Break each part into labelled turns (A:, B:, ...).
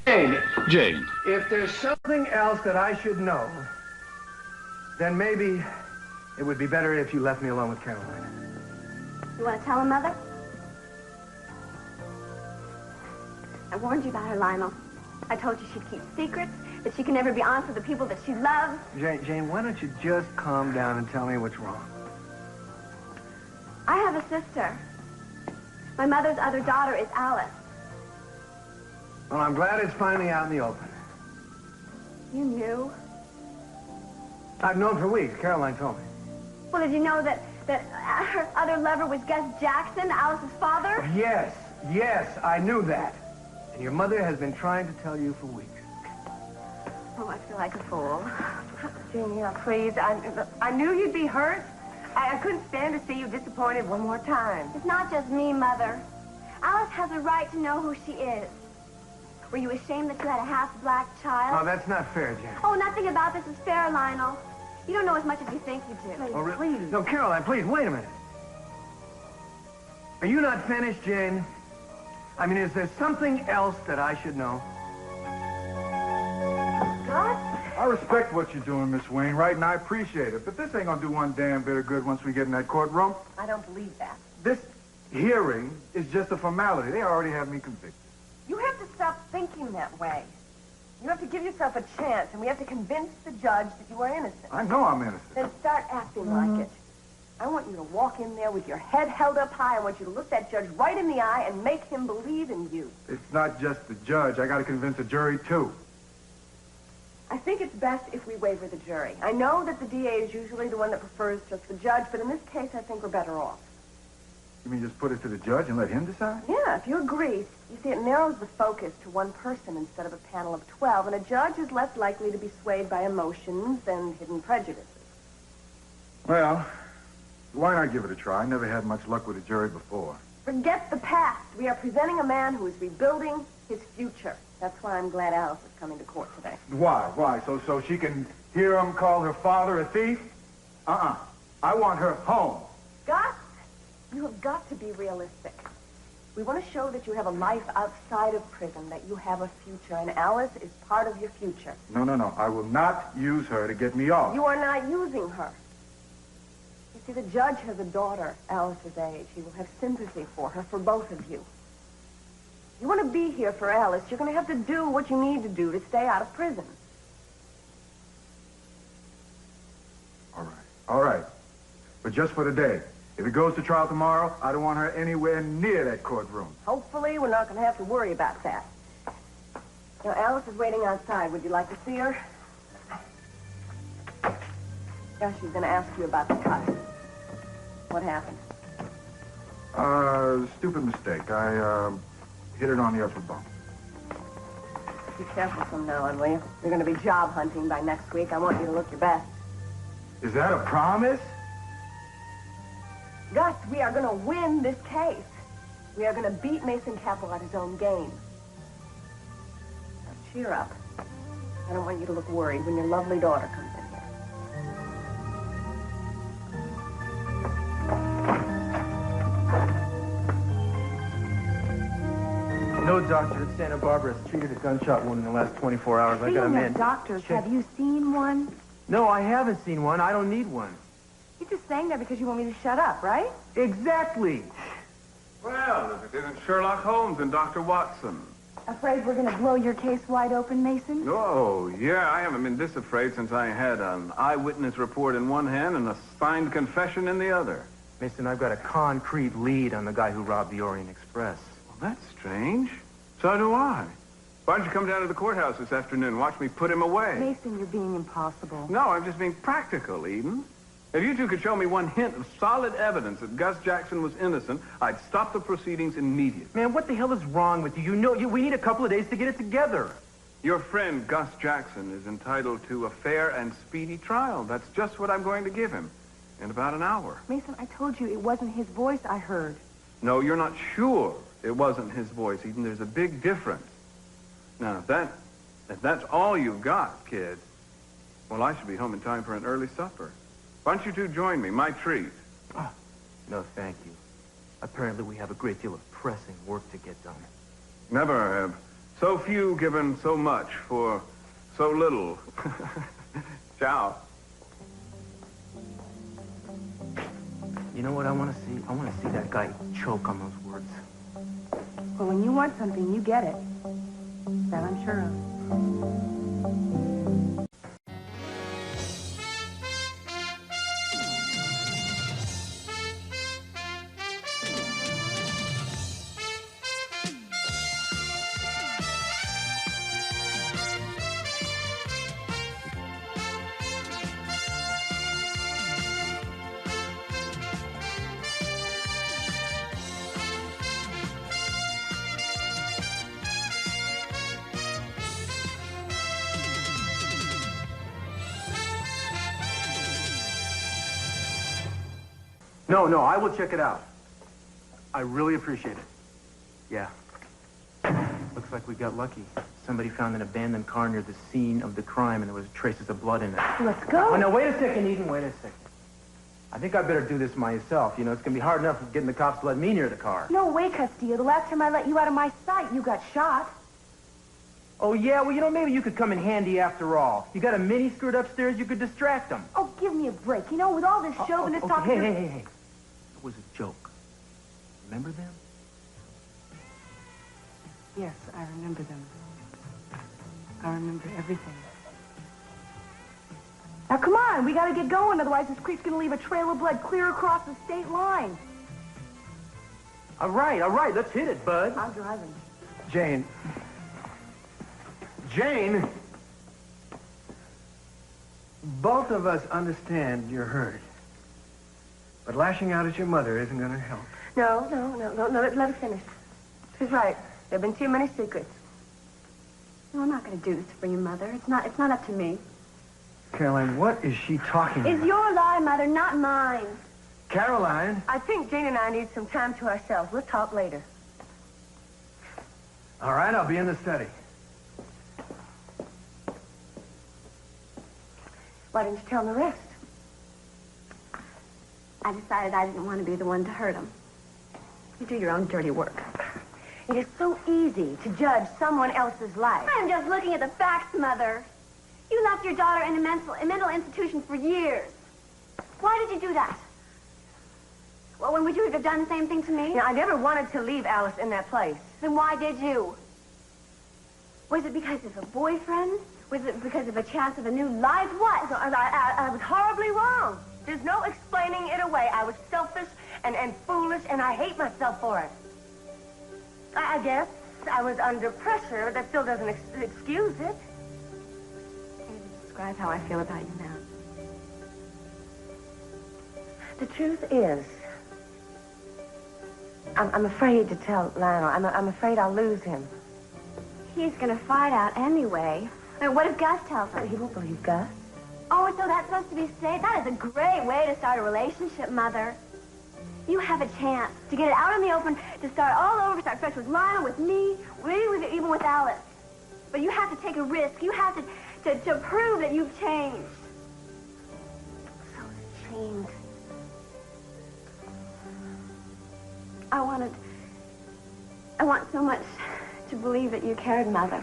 A: Jane.
B: Jane.
A: If there's something else that I should know, then maybe it would be better if you left me alone with Caroline.
C: You want to tell her, Mother? I warned you about her, Lionel. I told you she'd keep secrets, that she can never be honest with the people that she loves.
A: Jane, why don't you just calm down and tell me what's wrong?
C: I have a sister. My mother's other daughter is Alice.
A: Well, I'm glad it's finally out in the open.
C: You knew?
A: I've known for weeks. Caroline told me.
C: Well, did you know that her other lover was Gus Jackson, Alice's father?
A: Yes, I knew that. And your mother has been trying to tell you for weeks.
C: Oh, I feel like a fool.
D: Janie, please, I knew you'd be hurt. I couldn't stand to see you disappointed one more time.
C: It's not just me, Mother. Alice has a right to know who she is. Were you ashamed that you had a half-black child?
A: No, that's not fair, Jane.
C: Oh, nothing about this is fair, Lionel. You don't know as much as you think you do.
D: Please,
A: Oh, really?
D: please.
A: No, Caroline, please, wait a minute. Are you not finished, Jane? I mean, is there something else that I should know?
D: Gus?
E: I respect what you're doing, Miss Wainwright, and I appreciate it. But this ain't gonna do one damn bit of good once we get in that courtroom.
D: I don't believe that.
E: This hearing is just a formality. They already have me convicted.
D: You have to stop thinking that way. You have to give yourself a chance, and we have to convince the judge that you are innocent.
E: I know I'm innocent.
D: Then start acting like it. I want you to walk in there with your head held up high. I want you to look that judge right in the eye and make him believe in you.
E: It's not just the judge. I gotta convince the jury, too.
D: I think it's best if we waiver the jury. I know that the DA is usually the one that prefers just the judge, but in this case, I think we're better off.
E: You mean just put it to the judge and let him decide?
D: Yeah, if you agree. You see, it narrows the focus to one person instead of a panel of 12, and a judge is less likely to be swayed by emotions and hidden prejudices.
E: Well, why not give it a try? I never had much luck with a jury before.
D: Forget the past. We are presenting a man who is rebuilding his future. That's why I'm glad Alice is coming to court today.
E: Why? Why? So she can hear him call her father a thief? I want her home.
D: Gus, you have got to be realistic. We want to show that you have a life outside of prison, that you have a future, and Alice is part of your future.
E: No. I will not use her to get me off.
D: You are not using her. You see, the judge has a daughter, Alice's age. He will have sympathy for her, for both of you. You want to be here for Alice, you're going to have to do what you need to do to stay out of prison.
E: All right. But just for the day. If it goes to trial tomorrow, I don't want her anywhere near that courtroom.
D: Hopefully, we're not going to have to worry about that. Now, Alice is waiting outside. Would you like to see her? Yeah, she's going to ask you about the cut. What happened?
E: Stupid mistake. I, hit it on the upper bump.
D: Be careful from now on, will you? You're going to be job hunting by next week. I want you to look your best.
E: Is that a promise?
D: Gus, we are going to win this case. We are going to beat Mason Campbell at his own game. Now, cheer up. I don't want you to look worried when your lovely daughter comes in here.
A: No doctor at Santa Barbara has treated a gunshot wound in the last 24 hours. I got him in.
D: Doctors,
A: Check.
D: have you seen one?
A: No, I haven't seen one. I don't need one.
D: You're just saying that because you want me to shut up, right?
A: Exactly.
F: Well, if it isn't Sherlock Holmes and Dr. Watson.
D: Afraid we're going to blow your case wide open, Mason?
F: Oh, yeah, I haven't been this afraid since I had an eyewitness report in one hand and a signed confession in the other.
A: Mason, I've got a concrete lead on the guy who robbed the Orient Express.
F: Well, that's strange. So do I. Why don't you come down to the courthouse this afternoon and watch me put him away?
D: Mason, you're being impossible.
F: No, I'm just being practical, Eden. If you two could show me one hint of solid evidence that Gus Jackson was innocent, I'd stop the proceedings immediately.
A: Man, what the hell is wrong with you? You know, we need a couple of days to get it together.
F: Your friend, Gus Jackson, is entitled to a fair and speedy trial. That's just what I'm going to give him in about an hour.
D: Mason, I told you it wasn't his voice I heard.
F: No, you're not sure it wasn't his voice, Eden. There's a big difference. Now, if that's all you've got, kid, well, I should be home in time for an early supper. Why don't you two join me? My treat.
A: Oh, no, thank you. Apparently, we have a great deal of pressing work to get done.
F: Never have So few given so much for so little. Ciao.
A: You know what I want to see? I want to see that guy choke on those words.
D: Well, when you want something, you get it. That I'm sure of.
A: No, I will check it out. I really appreciate it. Yeah. Looks like we got lucky. Somebody found an abandoned car near the scene of the crime, and there was traces of blood in it.
D: Let's go.
A: Oh, no, wait a second, Eden, wait a second. I think I better do this myself. You know, it's going to be hard enough getting the cops to let me near the car.
D: No way, Castillo. The last time I let you out of my sight, you got shot.
A: Oh, yeah? Well, you know, maybe you could come in handy after all. You got a mini skirt upstairs, you could distract them.
D: Oh, give me a break. You know, with all this chauvinist talk...
A: Hey. It was a joke. Remember them?
D: Yes, I remember them. I remember everything. Now, come on. We got to get going. Otherwise, this creek's going to leave a trail of blood clear across the state line.
A: All right. Let's hit it, bud.
D: I'm driving.
A: Jane. Both of us understand you're hurt. But lashing out at your mother isn't going to help.
D: No. Let her finish. She's right. There have been too many secrets.
C: No, I'm not going to do this for you, Mother. It's not up to me.
A: Caroline, what is she talking about?
C: It's your lie, Mother, not mine.
A: Caroline?
D: I think Jane and I need some time to ourselves. We'll talk later.
A: All right, I'll be in the study.
D: Why didn't you tell them the rest?
C: I decided I didn't want to be the one to hurt him. You do your own dirty work.
D: It is so easy to judge someone else's life.
C: I'm just looking at the facts, Mother. You left your daughter in a mental institution for years. Why did you do that? Well, would you have done the same thing to me?
D: You know, I never wanted to leave Alice in that place.
C: Then why did you? Was it because of a boyfriend? Was it because of a chance of a new life? What?
D: So I was horribly wrong. There's no explaining it away. I was selfish and foolish, and I hate myself for it. I guess I was under pressure. That still doesn't excuse it.
C: Can you describe how I feel about you now?
D: The truth is, I'm afraid to tell Lionel. I'm afraid I'll lose him.
C: He's going to find out anyway. I mean, what if Gus tells him?
D: He won't believe Gus.
C: Oh, so that's supposed to be safe? That is a great way to start a relationship, Mother. You have a chance to get it out in the open, to start all over, start fresh with Lionel, with me, even with Alice. But you have to take a risk. You have to prove that you've changed.
D: So ashamed.
C: I want so much to believe that you cared, Mother.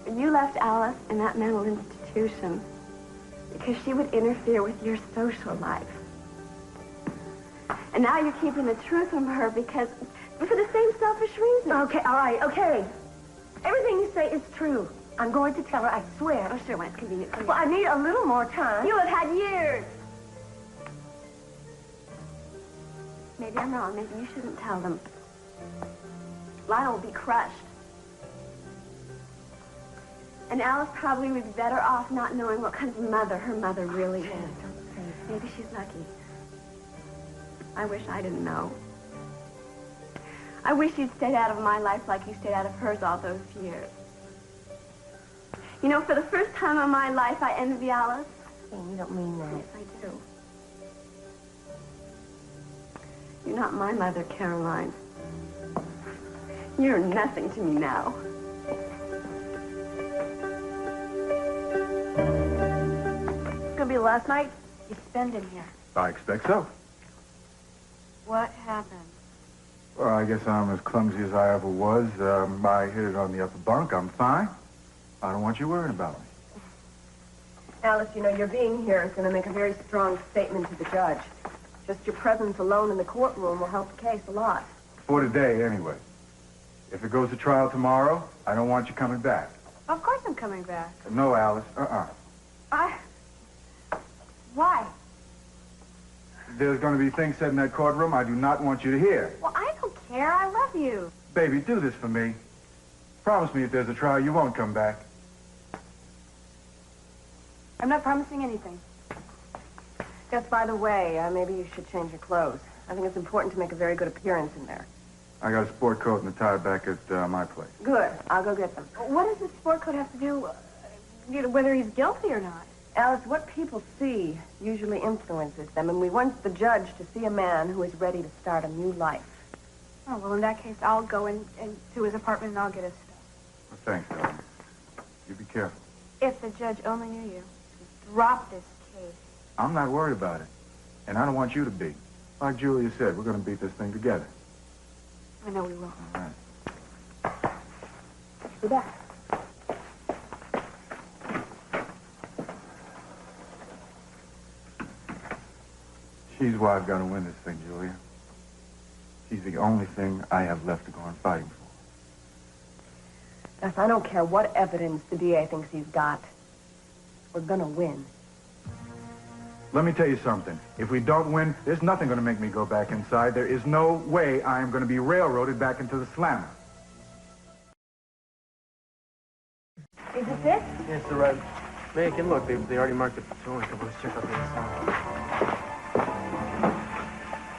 C: But you left Alice in that mental institution because she would interfere with your social life. And now you're keeping the truth from her because, for the same selfish reason.
D: Okay, all right, okay. Everything you say is true. I'm going to tell her, I swear.
C: Oh, sure, when it's convenient for you.
D: Well, I need a little more time.
C: You have had years. Maybe I'm wrong. Maybe you shouldn't tell them. Lionel will be crushed. And Alice probably would be better off not knowing what kind of mother her mother really is.
D: Don't say it.
C: Maybe she's lucky. I wish I didn't know. I wish you'd stayed out of my life like you stayed out of hers all those years. You know, for the first time in my life, I envy Alice.
D: Jane, you don't mean that.
C: Yes, I do. You're not my mother, Caroline. You're nothing to me now.
D: It's gonna be the last night you spend in here.
E: I expect so.
C: What happened?
E: Well, I guess I'm as clumsy as I ever was. I hit it on the upper bunk. I'm fine. I don't want you worrying about me.
D: Alice, you know, your being here is going to make a very strong statement to the judge. Just your presence alone in the courtroom will help the case a lot.
E: For today, anyway. If it goes to trial tomorrow, I don't want you coming back.
C: Of course I'm coming back.
E: No, Alice.
C: Why?
E: There's going to be things said in that courtroom I do not want you to hear.
C: Well, I don't care. I love you.
E: Baby, do this for me. Promise me if there's a trial, you won't come back.
C: I'm not promising anything.
D: Just by the way, maybe you should change your clothes. I think it's important to make a very good appearance in there.
E: I got a sport coat and a tie back at my place.
D: Good. I'll go get them.
C: What does the sport coat have to do, whether he's guilty or not?
D: Alice, what people see usually influences them, and we want the judge to see a man who is ready to start a new life.
C: Oh, well, in that case, I'll go into his apartment and I'll get his stuff.
E: Well, thanks, darling. You be careful.
C: If the judge only knew you. Drop this case.
E: I'm not worried about it. And I don't want you to be. Like Julia said, we're going to beat this thing together.
C: I know we will.
E: All right.
C: Be back.
E: She's why I've got to win this thing, Julia. She's the only thing I have left to go on fighting for.
D: Gus, I don't care what evidence the DA thinks he's got. We're gonna win.
E: Let me tell you something. If we don't win, there's nothing going to make me go back inside. There is no way I am going to be railroaded back into the slammer.
C: Is this it?
A: Yes, the right. Megan, look, they already marked it for towing. Come on, let's check out the inside.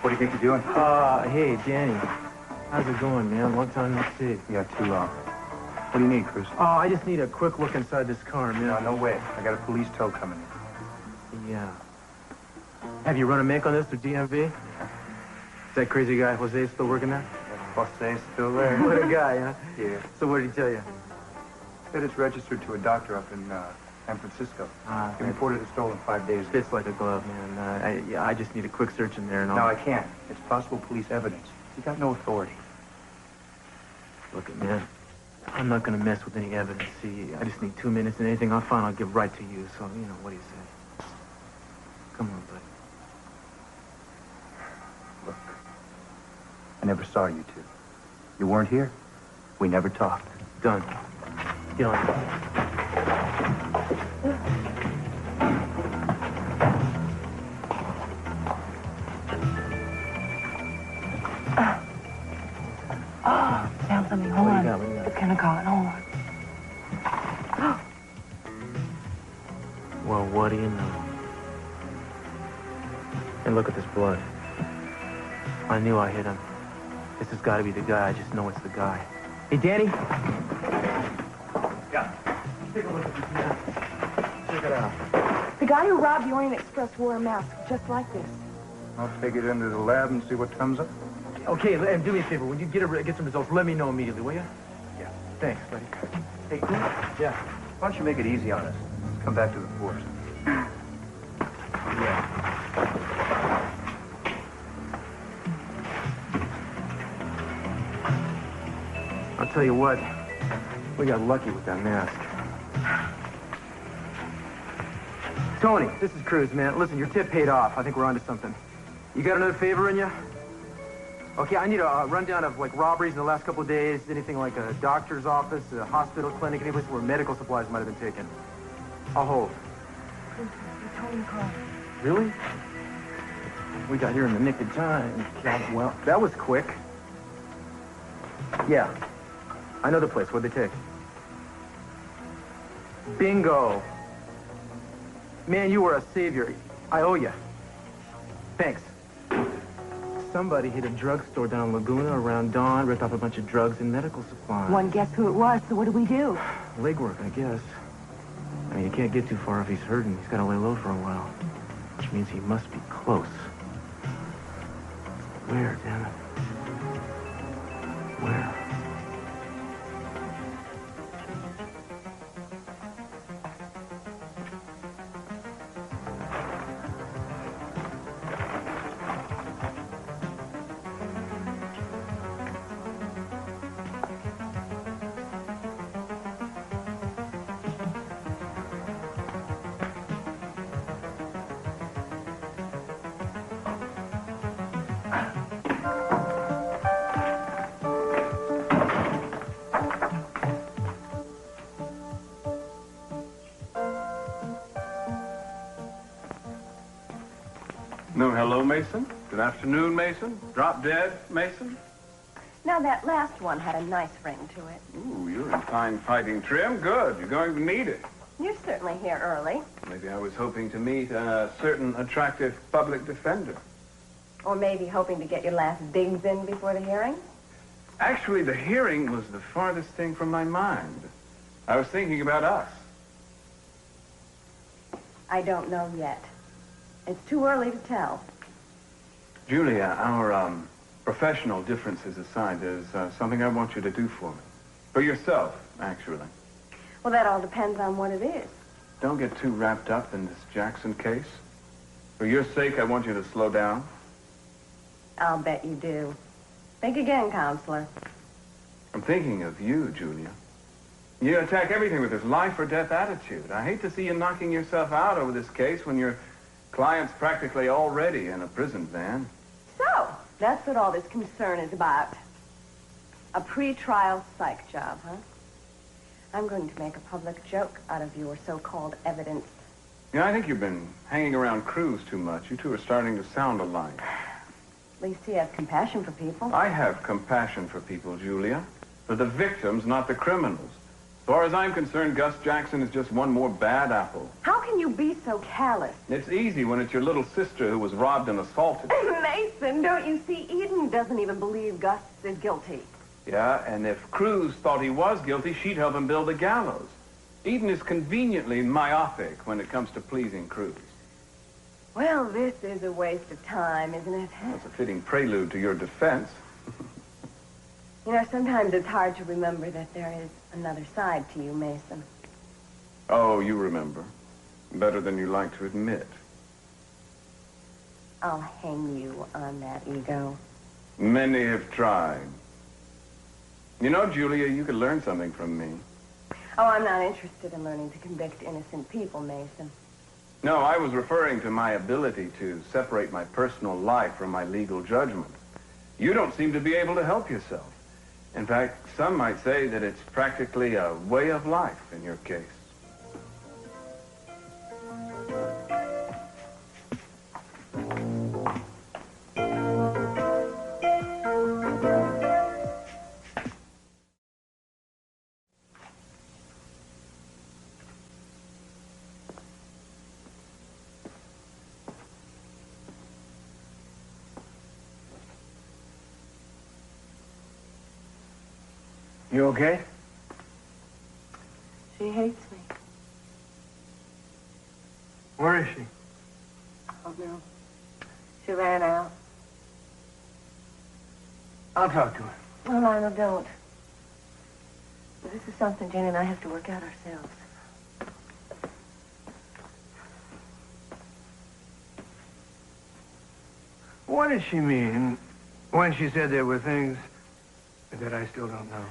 E: What do you think you're doing?
A: Hey, Danny. How's it going, man? Long time no see.
E: Yeah, too long. What do you need, Cruz?
A: Oh, I just need a quick look inside this car, man.
E: No way. I got a police tow coming in.
A: Yeah. Have you run a make on this through DMV? Is that crazy guy, Jose, still working there?
E: Jose's still there.
A: What a guy, huh?
E: Yeah.
A: So what did he tell you?
E: Said it's registered to a doctor up in San Francisco. He reported it stolen 5 days ago.
A: Fits like a glove, man. I just need a quick search in there and all.
E: No, I can't. It's possible police evidence. You got no authority.
A: Look, man, I'm not going to mess with any evidence. See, I just need 2 minutes, and anything I find, I'll give right to you. So, you know, what do you say? Come on, buddy.
E: Look, I never saw you two. You weren't here. We never talked.
A: Done. Get on.
D: Found something. Hold
A: What
D: on.
A: do you got? What do you got?
D: It's gonna call it. Hold on.
A: Well, what do you know? And look at this blood. I knew I hit him. This has got to be the guy. I just know it's the guy. Hey, Danny? Yeah. Take a look at this man. Check it out.
D: The guy who robbed the Orient Express wore a mask just like this.
E: I'll take it into the lab and see what comes up.
A: Okay, and do me a favor. When you get some results, let me know immediately, will you?
E: Yeah.
A: Thanks, buddy.
E: Hey, Cruz,
A: Yeah.
E: why don't you make it easy on us? Come back to the force.
A: Yeah. I'll tell you what. We got lucky with that mask. Tony, this is Cruz, man. Listen, your tip paid off. I think we're onto something. You got another favor in you? Okay, I need a rundown of, like, robberies in the last couple of days. Anything like a doctor's office, a hospital, clinic, any place where medical supplies might have been taken. I'll hold.
D: Tony called.
A: Really? We got here in the nick of time. Well, that was quick. Yeah. I know the place. What'd they take? Bingo. Man, you were a savior. I owe you. Thanks. Somebody hit a drugstore down in Laguna around dawn, ripped off a bunch of drugs and medical supplies.
D: One guess who it was, so what do we do?
A: Legwork, I guess. I mean, you can't get too far if he's hurting. He's got to lay low for a while. Which means he must be close. Where, damn it? Where?
F: No, hello, Mason. Good afternoon, Mason. Drop dead, Mason.
D: Now, that last one had a nice ring to it.
F: Ooh, you're in fine fighting trim. Good. You're going to need it.
D: You're certainly here early.
F: Maybe I was hoping to meet a certain attractive public defender.
D: Or maybe hoping to get your last digs in before the hearing.
F: Actually, the hearing was the farthest thing from my mind. I was thinking about us.
D: I don't know yet. It's too early to tell.
F: Julia, our professional differences aside, there's something I want you to do for me. For yourself, actually.
D: Well, that all depends on what it is.
F: Don't get too wrapped up in this Jackson case. For your sake, I want you to slow down.
D: I'll bet you do. Think again, counselor.
F: I'm thinking of you, Julia. You attack everything with this life or death attitude. I hate to see you knocking yourself out over this case when your client's practically already in a prison van.
D: So, that's what all this concern is about. A pre-trial psych job, huh? I'm going to make a public joke out of your so-called evidence.
F: Yeah, I think you've been hanging around Cruz too much. You two are starting to sound alike.
D: At least he has compassion for people.
F: I have compassion for people, Julia. For the victims, not the criminals. As far as I'm concerned, Gus Jackson is just one more bad apple.
D: How can you be so callous?
F: It's easy when it's your little sister who was robbed and assaulted.
D: Mason, don't you see? Eden doesn't even believe Gus is guilty.
F: Yeah, and if Cruz thought he was guilty, she'd help him build the gallows. Eden is conveniently myopic when it comes to pleasing Cruz.
D: Well, this is a waste of time, isn't it?
F: That's a fitting prelude to your defense.
D: You know, sometimes it's hard to remember that there is another side to you, Mason.
F: Oh, you remember. Better than you like to admit.
D: I'll hang you on that ego.
F: Many have tried. You know, Julia, you could learn something from me.
D: Oh, I'm not interested in learning to convict innocent people, Mason.
F: No, I was referring to my ability to separate my personal life from my legal judgment. You don't seem to be able to help yourself. In fact, some might say that it's practically a way of life in your case.
A: You okay?
D: She hates me.
A: Where is she?
D: Oh, no. She ran out.
A: I'll talk to her.
D: Oh, Lionel, don't. This is something Jane and I have to work out ourselves.
A: What did she mean when she said there were things that I still don't know?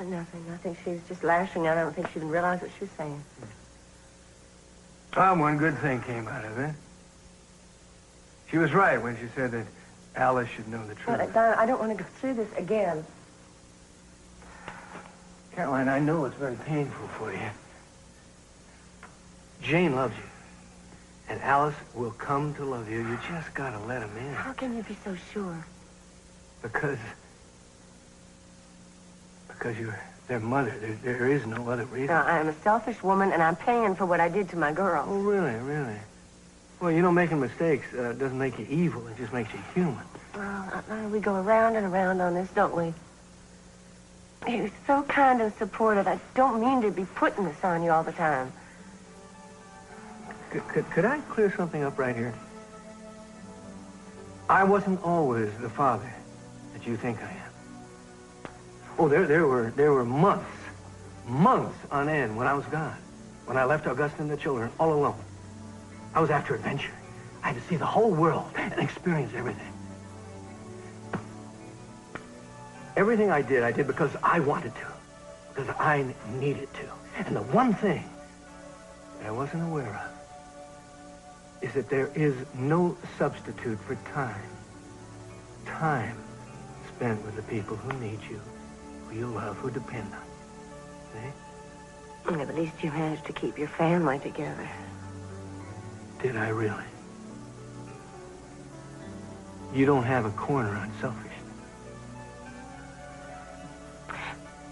D: Nothing. I think she was just lashing out. I don't think she even realized what she was saying.
A: Well, one good thing came out of it. She was right when she said that Alice should know the truth.
D: But, Don, I don't want to go through this again.
A: Caroline, I know it's very painful for you. Jane loves you. And Alice will come to love you. You just gotta let him in.
D: How can you be so sure?
A: Because you're their mother. There is no other reason.
D: Now, I'm a selfish woman, and I'm paying for what I did to my girl.
A: Oh, really, really? Well, you know, making mistakes doesn't make you evil. It just makes you human.
D: Well, we go around and around on this, don't we? You're so kind and supportive. I don't mean to be putting this on you all the time.
A: Could I clear something up right here? I wasn't always the father that you think I am. Oh, there were months on end when I was gone. When I left Augusta and the children all alone. I was after adventure. I had to see the whole world and experience everything. Everything I did because I wanted to. Because I needed to. And the one thing that I wasn't aware of is that there is no substitute for time. Time spent with the people who need you, who you love, who depend on you. See?
D: Yeah, but at least you managed to keep your family together.
A: Did I really? You don't have a corner on selfishness.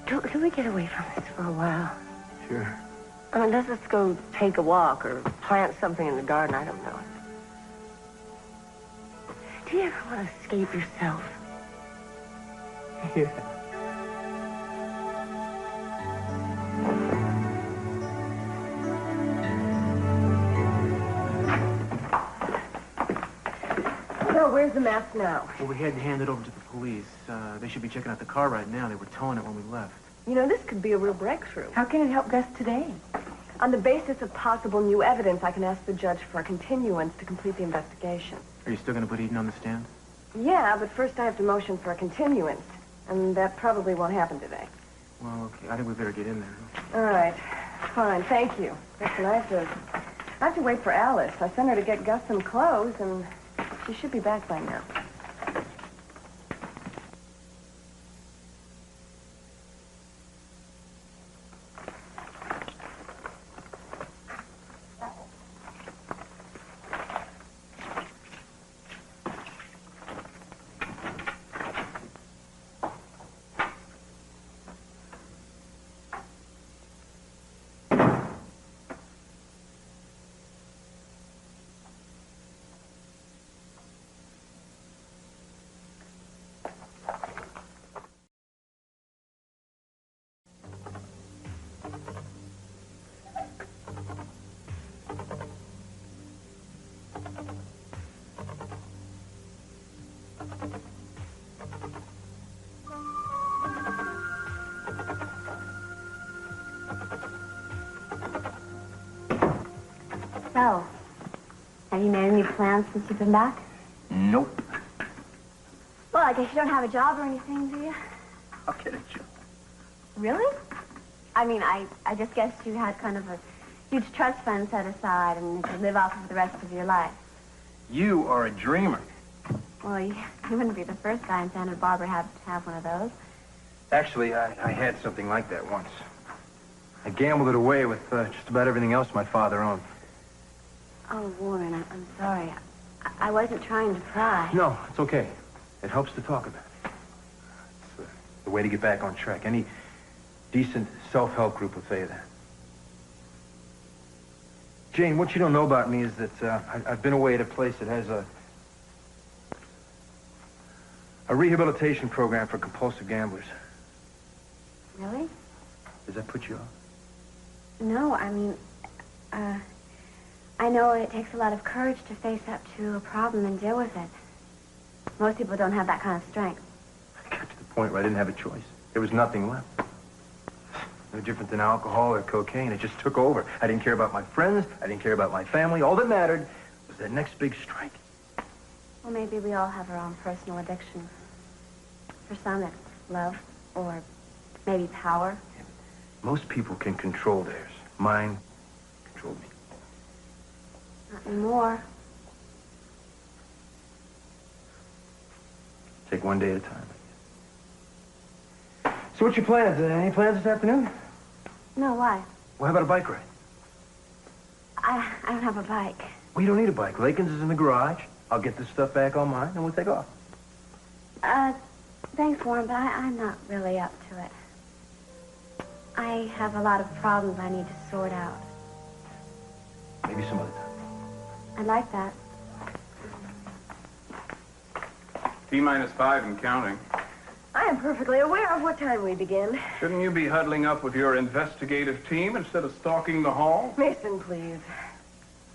D: Can we get away from this for a while?
A: Sure.
D: I mean, let's just go take a walk or plant something in the garden. I don't know. Do you ever want to escape yourself?
A: Yeah.
D: So, where's the mask now?
A: Well, we had to hand it over to the police. They should be checking out the car right now. They were towing it when we left.
D: You know, this could be a real breakthrough.
C: How can it help Gus today?
D: On the basis of possible new evidence, I can ask the judge for a continuance to complete the investigation.
A: Are you still going to put Eden on the stand?
D: Yeah, but first I have to motion for a continuance, and that probably won't happen today.
A: Well, okay. I think we better get in there.
D: All right. Fine. Thank you. Listen, I have to wait for Alice. I sent her to get Gus some clothes, and she should be back by now.
C: So, have you made any plans since you've been back?
B: Nope.
C: Well, I guess you don't have a job or anything, do you?
B: I'll get at you.
C: Really? I mean, I just guessed you had kind of a huge trust fund set aside and you could live off of the rest of your life.
B: You are a dreamer.
C: Well, you wouldn't be the first guy in Santa Barbara to have one of those.
B: Actually, I had something like that once. I gambled it away with just about everything else my father owned.
C: Oh, Warren, I'm sorry. I wasn't trying to pry.
B: No, it's okay. It helps to talk about it. It's the way to get back on track. Any decent self-help group will tell you that. Jane, what you don't know about me is that I've been away at a place that has a rehabilitation program for compulsive gamblers.
C: Really?
B: Does that put you off?
C: No, I mean, I know it takes a lot of courage to face up to a problem and deal with it. Most people don't have that kind of strength.
B: I got to the point where I didn't have a choice. There was nothing left. No different than alcohol or cocaine. It just took over. I didn't care about my friends. I didn't care about my family. All that mattered was that next big strike.
C: Well, maybe we all have our own personal addictions. For some, it's love or maybe power.
B: Yeah, most people can control theirs. Mine controlled me.
C: Not anymore.
B: Take one day at a time. So what's your plans? Any plans this afternoon?
C: No, why?
B: Well, how about a bike ride?
C: I don't have a bike.
B: Well, you don't need a bike. Lakin's is in the garage. I'll get this stuff back on mine, and we'll take off.
C: Thanks, Warren, but I'm not really up to it. I have a lot of problems I need to sort out.
B: Maybe some other time.
C: I'd like that.
F: T-5 and counting.
D: I am perfectly aware of what time we begin.
F: Shouldn't you be huddling up with your investigative team instead of stalking the hall?
D: Mason, please.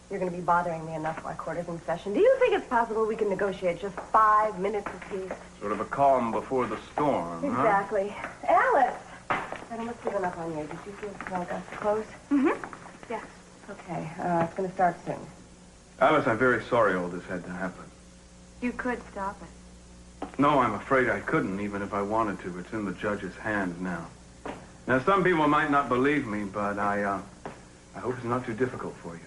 D: You're going to be bothering me enough while court is in session. Do you think it's possible we can negotiate just 5 minutes apiece?
F: Sort of a calm before the storm, huh?
D: Exactly. Alice! I almost given up on you. Did you give Gus the clothes?
C: Mm-hmm. Yeah.
D: Okay. It's going to start soon.
F: Alice, I'm very sorry all this had to happen.
C: You could stop it.
F: No, I'm afraid I couldn't, even if I wanted to. It's in the judge's hands now. Now, some people might not believe me, but I hope it's not too difficult for you.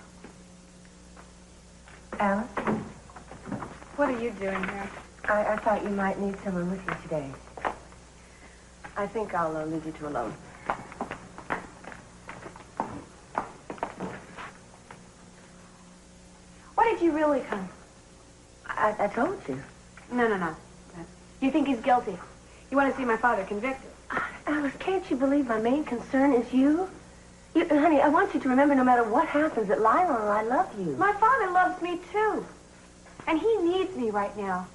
D: Alice?
C: What are you doing here?
D: I thought you might need someone with you today. I think I'll leave you two alone.
C: Why did you really come?
D: I told you.
C: No. You think he's guilty? You want to see my father convicted?
D: Alice, can't you believe my main concern is you? Honey, I want you to remember no matter what happens that Lila and I love you.
C: My father loves me, too. And he needs me right now.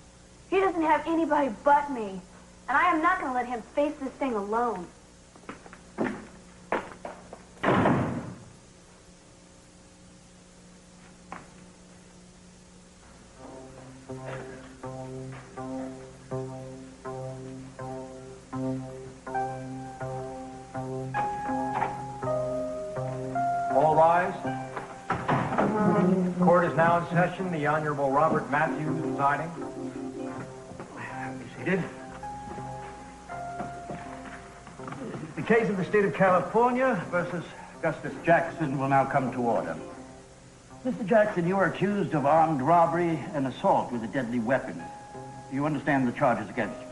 C: He doesn't have anybody but me. And I am not going to let him face this thing alone.
B: All rise. Court is now in session. The Honorable Robert Matthews presiding. Be seated. The case of the state of California versus Augustus Jackson will now come to order. Mr. Jackson, you are accused of armed robbery and assault with a deadly weapon. Do you understand the charges against you?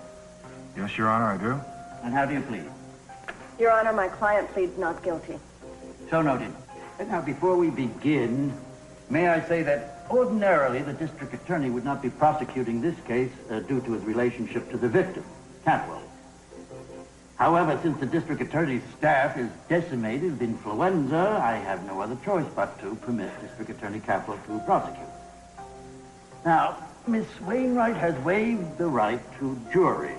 E: Yes, Your Honor, I do.
B: And how do you plead?
D: Your Honor, my client pleads not guilty.
B: So noted. And now, before we begin, may I say that ordinarily the district attorney would not be prosecuting this case due to his relationship to the victim, Catwell. However, since the district attorney's staff is decimated with influenza, I have no other choice but to permit District Attorney Catwell to prosecute. Now, Miss Wainwright has waived the right to jury.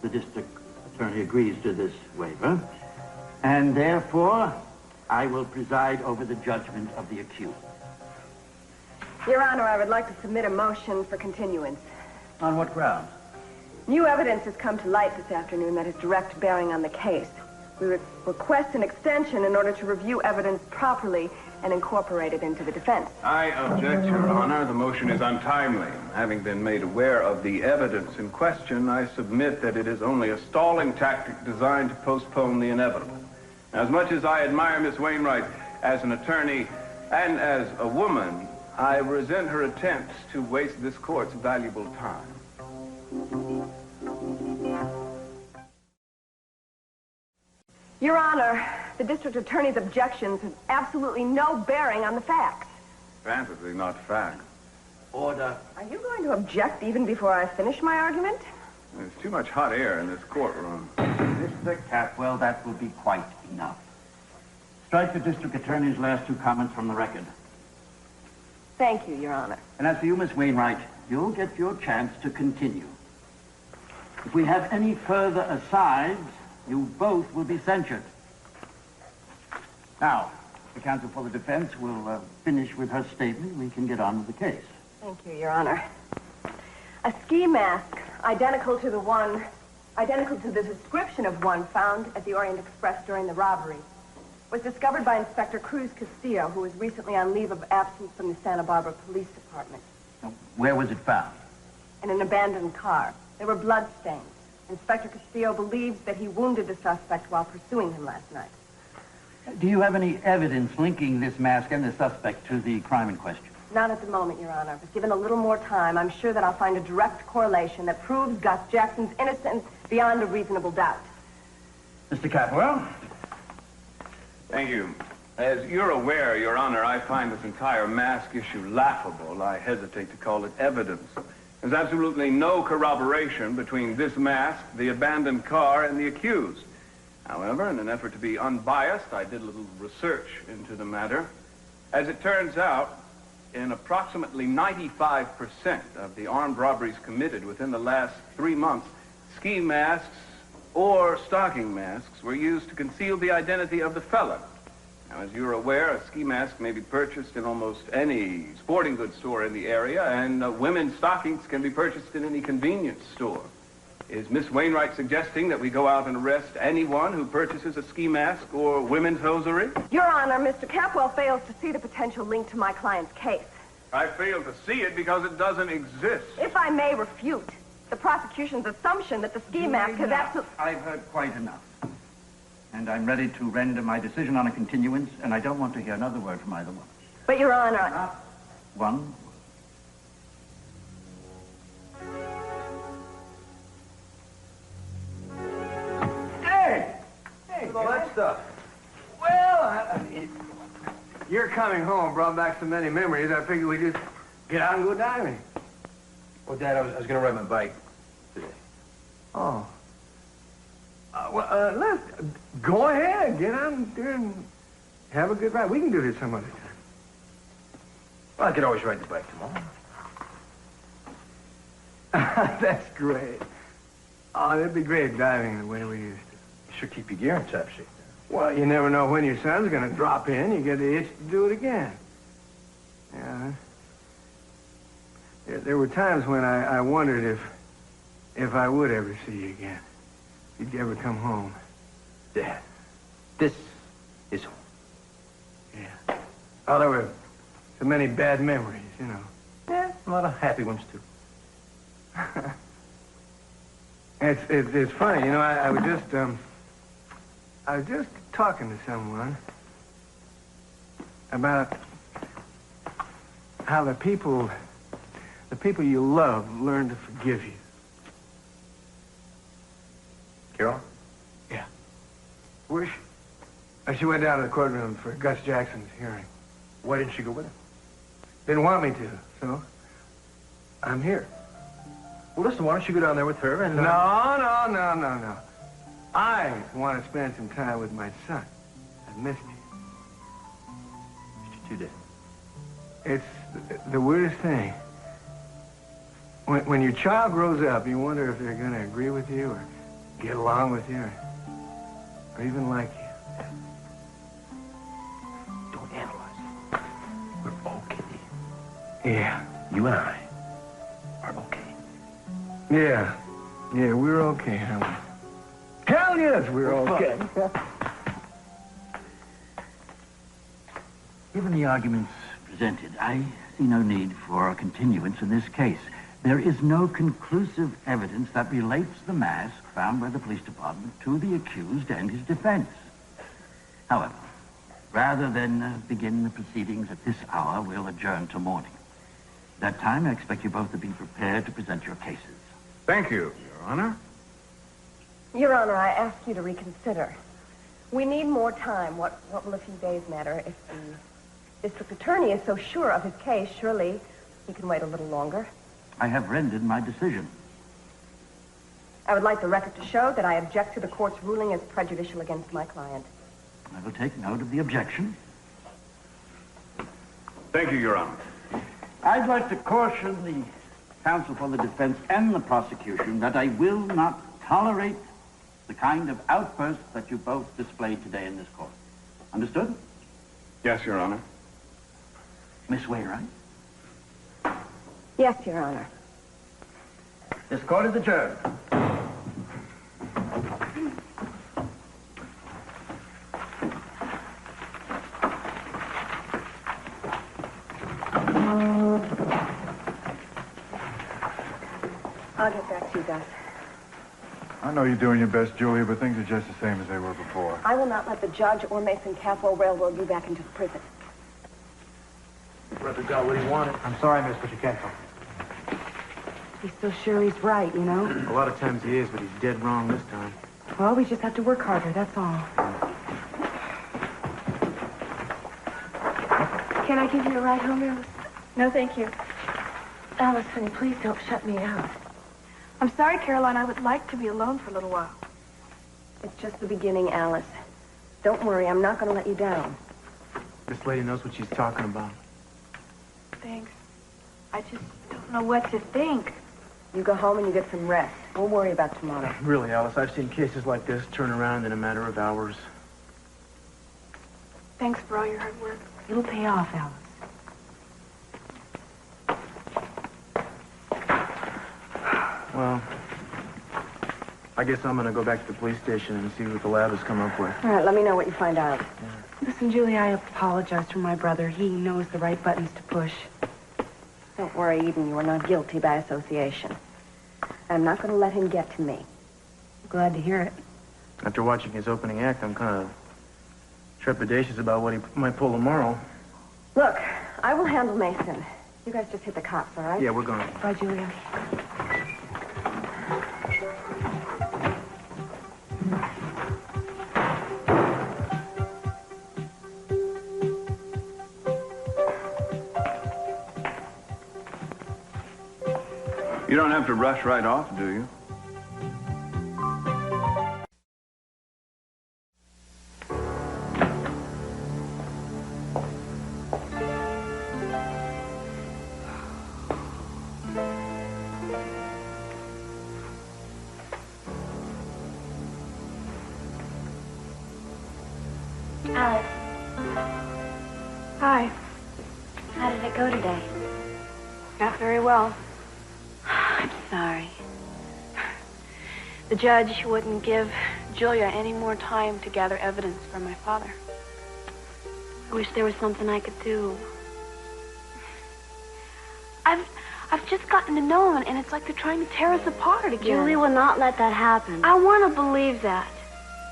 B: The district attorney agrees to this waiver, and therefore, I will preside over the judgment of the accused.
D: Your Honor, I would like to submit a motion for continuance.
B: On what grounds?
D: New evidence has come to light this afternoon that has direct bearing on the case. We request an extension in order to review evidence properly and incorporate it into the defense.
F: I object, Your Honor. The motion is untimely. Having been made aware of the evidence in question, I submit that it is only a stalling tactic designed to postpone the inevitable. As much as I admire Miss Wainwright as an attorney and as a woman, I resent her attempts to waste this court's valuable time.
D: Your Honor, the district attorney's objections have absolutely no bearing on the facts.
F: Fantasy, not fact.
B: Order.
D: Are you going to object even before I finish my argument?
F: There's too much hot air in this courtroom.
B: Mr. Catwell, that will be quite enough. Strike the district attorney's last two comments from the record.
D: Thank you, Your Honor.
B: And as for you, Miss Wainwright, you'll get your chance to continue. If we have any further asides, you both will be censured. Now, the counsel for the defense will finish with her statement. We can get on with the case.
D: Thank you, Your Honor. A ski mask identical to the description of one found at the Orient Express during the robbery was discovered by Inspector Cruz Castillo, who was recently on leave of absence from the Santa Barbara Police Department.
B: Now, where was it found?
D: In an abandoned car. There were bloodstains. Inspector Castillo believes that he wounded the suspect while pursuing him last night.
B: Do you have any evidence linking this mask and the suspect to the crime in question?
D: Not at the moment, Your Honor. But given a little more time, I'm sure that I'll find a direct correlation that proves Gus Jackson's innocence beyond a reasonable doubt.
B: Mr. Catwell?
F: Thank you. As you're aware, Your Honor, I find this entire mask issue laughable. I hesitate to call it evidence. There's absolutely no corroboration between this mask, the abandoned car, and the accused. However, in an effort to be unbiased, I did a little research into the matter. As it turns out, in approximately 95% of the armed robberies committed within the last 3 months, ski masks or stocking masks were used to conceal the identity of the felon. Now, as you're aware, a ski mask may be purchased in almost any sporting goods store in the area, and women's stockings can be purchased in any convenience store. Is Miss Wainwright suggesting that we go out and arrest anyone who purchases a ski mask or women's hosiery?
D: Your Honor, Mr. Catwell fails to see the potential link to my client's case.
F: I fail to see it because it doesn't exist.
D: If I may refute the prosecution's assumption that the ski mask has absolutely...
B: I've heard quite enough. And I'm ready to render my decision on a continuance, and I don't want to hear another word from either one.
D: But, Your Honor...
B: Not one.
G: Hey, all that stuff. Well, you're coming home brought back so many memories, I figured we'd just get out and go diving.
B: Well, Dad, I was going to ride my bike today.
G: Oh. Let's go ahead. Get out there and have a good ride. We can do this some other time.
B: Well, I could always ride the bike tomorrow.
G: That's great. Oh, it'd be great driving the way we used to.
B: You sure keep your gear in top shape.
G: Well, you never know when your son's going to drop in. You get the itch to do it again. Yeah. There were times when I wondered if I would ever see you again. If you'd ever come home.
B: Dad, this is home.
G: Yeah. Oh, there were so many bad memories, you know.
B: Yeah, a lot of happy ones, too.
G: It's funny, you know, I was just talking to someone about how the people you love learn to forgive you.
B: Carol?
G: Yeah. Where's she? She went down to the courtroom for Gus Jackson's hearing.
B: Why didn't she go with him?
G: Didn't want me to, so I'm here.
B: Well, listen, why don't you go down there with her and...
G: No. I want to spend some time with my son. I missed you.
B: Missed you too, Dad.
G: It's the weirdest thing. When your child grows up, you wonder if they're going to agree with you or get along with you or even like you.
B: Don't analyze it. We're okay.
G: Yeah.
B: You and I are okay.
G: Yeah, we're okay, huh? Hell yes, we're okay.
H: Given the arguments presented, I see no need for a continuance in this case. There is no conclusive evidence that relates the mask found by the police department to the accused and his defense. However, rather than begin the proceedings at this hour, we'll adjourn till morning. At that time, I expect you both to be prepared to present your cases.
F: Thank you, Your Honor.
D: Your Honor, I ask you to reconsider. We need more time. What will a few days matter? If the district attorney is so sure of his case, surely he can wait a little longer.
H: I have rendered my decision.
D: I would like the record to show that I object to the court's ruling as prejudicial against my client.
H: I will take note of the objection.
F: Thank you, Your Honor.
H: I'd like to caution the counsel for the defense and the prosecution that I will not tolerate the kind of outburst that you both displayed today in this court. Understood?
F: Yes, Your Honor.
H: Miss Wainwright?
D: Yes, Your Honor.
H: This court is adjourned.
D: I'll get back to you, Gus.
E: I know you're doing your best, Julia, but things are just the same as they were before.
D: I will not let the judge or Mason Caswell railroad you back into the prison.
A: Brother got what he wanted. I'm sorry, miss, but you can't come.
D: He's so sure he's right, you know?
A: A lot of times he is, but he's dead wrong this time.
D: Well, we just have to work harder, that's all. Can I give you a ride home, Alice?
C: No, thank you.
D: Alice, honey, please don't shut me out.
C: I'm sorry, Caroline. I would like to be alone for a little while.
D: It's just the beginning, Alice. Don't worry, I'm not going to let you down.
A: This lady knows what she's talking about.
C: Thanks. I just don't know what to think.
D: You go home and you get some rest. We'll worry about tomorrow.
A: Really, Alice, I've seen cases like this turn around in a matter of hours.
C: Thanks for all your hard work.
D: It'll pay off, Alice.
A: Well, I guess I'm going to go back to the police station and see what the lab has come up with.
D: All right, let me know what you find out.
I: Listen, Julie, I apologize for my brother. He knows the right buttons to push.
D: Don't worry, Eden. You are not guilty by association. I'm not going to let him get to me.
I: Glad to hear it.
A: After watching his opening act, I'm kind of trepidatious about what he might pull tomorrow.
D: Look, I will handle Mason. You guys just hit the cops, all right?
A: Yeah, we're going.
I: Bye, Julia.
F: You don't have to rush right off, do you?
C: Alice,
I: Hi.
C: how did it go today?
I: Not very well.
C: I'm sorry.
I: The judge wouldn't give Julia any more time to gather evidence from my father.
C: I wish there was something I could do.
I: I've just gotten to know him, and it's like they're trying to tear us apart again.
C: Julie will not let that happen.
I: I want to believe that.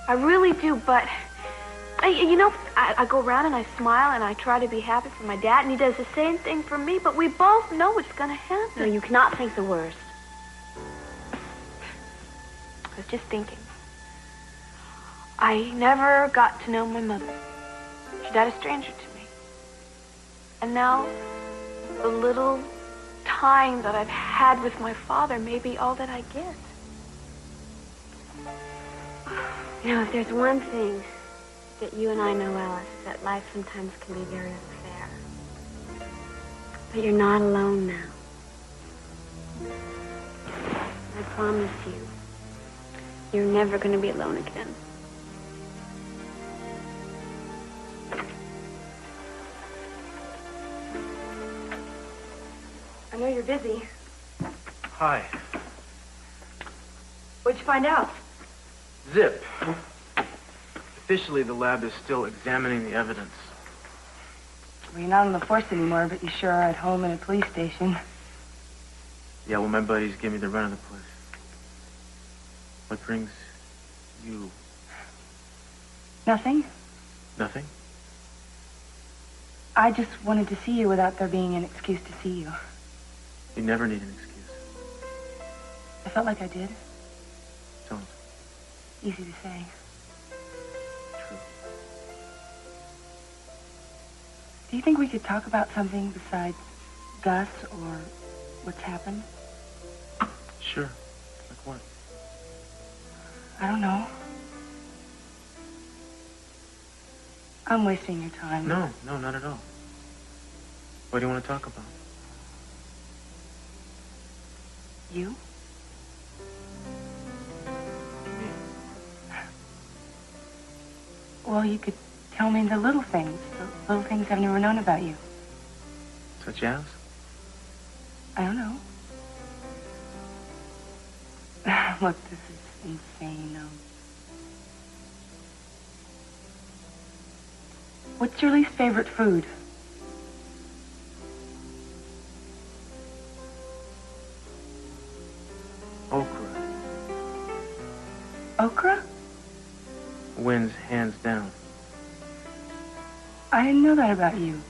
I: I really do, but... I go around and I smile and I try to be happy for my dad, and he does the same thing for me, but we both know it's going to happen.
C: No, you cannot think the worst.
I: I was just thinking. I never got to know my mother. She died a stranger to me. And now, the little time that I've had with my father may be all that I get.
C: You know, if there's one thing that you and I know, Alice, that life sometimes can be very unfair. But you're not alone now. I promise you, you're never going to be alone again.
I: I know you're busy.
A: Hi.
I: What'd you find out?
A: Zip. Officially, the lab is still examining the evidence.
I: Well, you're not on the force anymore, but you sure are at home in a police station.
A: Yeah, well, my buddies give me the run of the place. What brings you?
I: Nothing.
A: Nothing?
I: I just wanted to see you without there being an excuse to see you.
A: You never need an excuse.
I: I felt like I did.
A: Don't.
I: Easy to say.
A: True.
I: Do you think we could talk about something besides Gus or what's happened?
A: Sure. Like what?
I: I don't know. I'm wasting your time.
A: No, not at all. What do you want to talk about?
I: You?
A: Me.
I: Well, you could tell me the little things I've never known about you.
A: Such as?
I: I don't know. Look, this is insane. What's your least favorite food?
A: Okra.
I: Okra?
A: Wins hands down.
I: I didn't know that about you.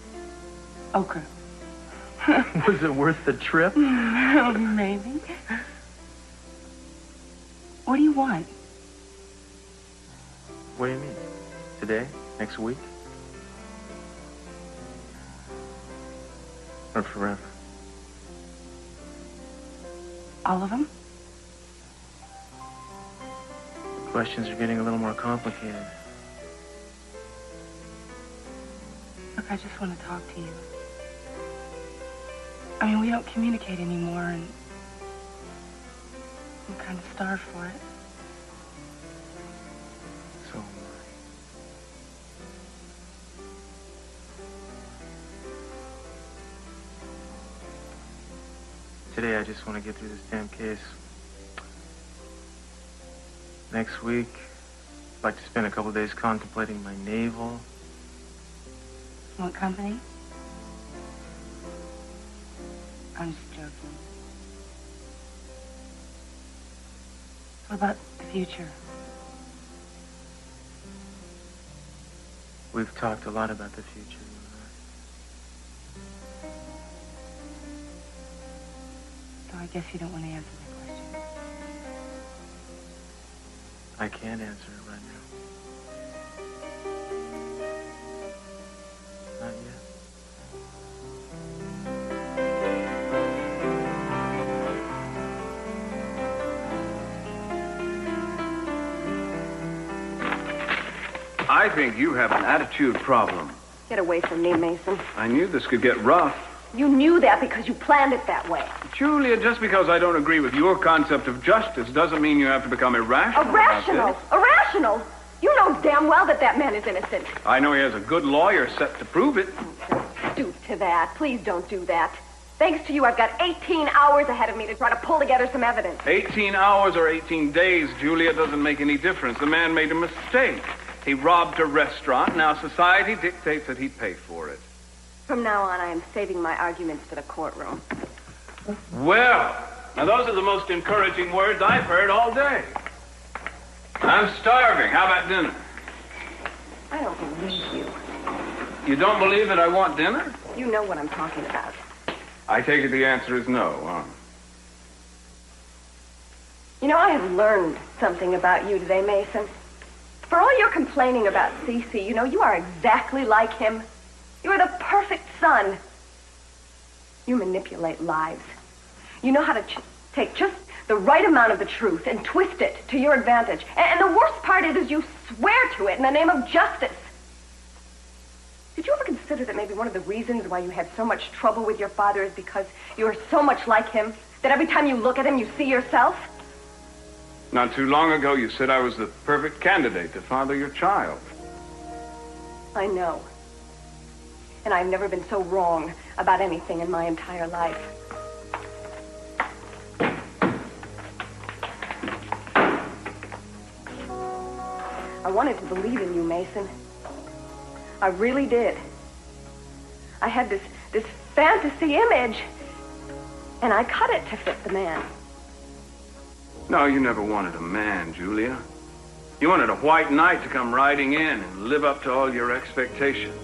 I: Okra.
A: Was it worth the trip?
I: Maybe. What do you want?
A: What do you mean? Today? Next week? Or forever?
I: All of them?
A: Questions are getting a little more complicated.
I: Look, I just want to talk to you. I mean, we don't communicate anymore, and I'm kind of starved for it.
A: So am I. Today, I just want to get through this damn case. Next week, I'd like to spend a couple of days contemplating my navel.
I: Want company? I'm just joking. What about the future?
A: We've talked a lot about the future, you and
I: So I guess you don't want to answer my question.
A: I can't answer it right now. Not yet.
F: I think you have an attitude problem.
D: Get away from me, Mason.
F: I knew this could get rough.
D: You knew that because you planned it that way.
F: Julia, just because I don't agree with your concept of justice doesn't mean you have to become irrational.
D: Irrational? Irrational? You know damn well that that man is innocent.
F: I know he has a good lawyer set to prove it.
D: Don't stoop to that. Please don't do that. Thanks to you, I've got 18 hours ahead of me to try to pull together some evidence.
F: 18 hours or 18 days, Julia, doesn't make any difference. The man made a mistake. He robbed a restaurant. Now society dictates that he pay for it.
D: From now on, I am saving my arguments for the courtroom.
F: Well, now those are the most encouraging words I've heard all day. I'm starving. How about dinner?
D: I don't believe you.
F: You don't believe that I want dinner?
D: You know what I'm talking about.
F: I take it the answer is no, huh?
D: You know, I have learned something about you today, Mason. For all your complaining about Cece, you know, you are exactly like him. You are the perfect son. You manipulate lives. You know how to take just the right amount of the truth and twist it to your advantage. And the worst part is you swear to it in the name of justice. Did you ever consider that maybe one of the reasons why you had so much trouble with your father is because you are so much like him, that every time you look at him, you see yourself?
F: Not too long ago, you said I was the perfect candidate to father your child.
D: I know. And I've never been so wrong about anything in my entire life. I wanted to believe in you, Mason. I really did. I had this fantasy image, and I cut it to fit the man.
F: No, you never wanted a man, Julia. You wanted a white knight to come riding in and live up to all your expectations.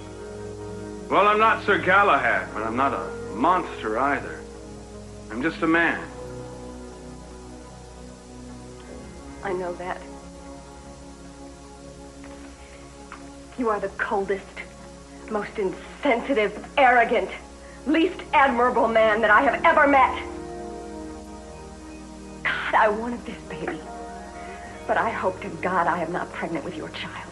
F: Well, I'm not Sir Galahad, but I'm not a monster either. I'm just a man.
D: I know that. You are the coldest, most insensitive, arrogant, least admirable man that I have ever met. God, I wanted this baby. But I hope to God I am not pregnant with your child.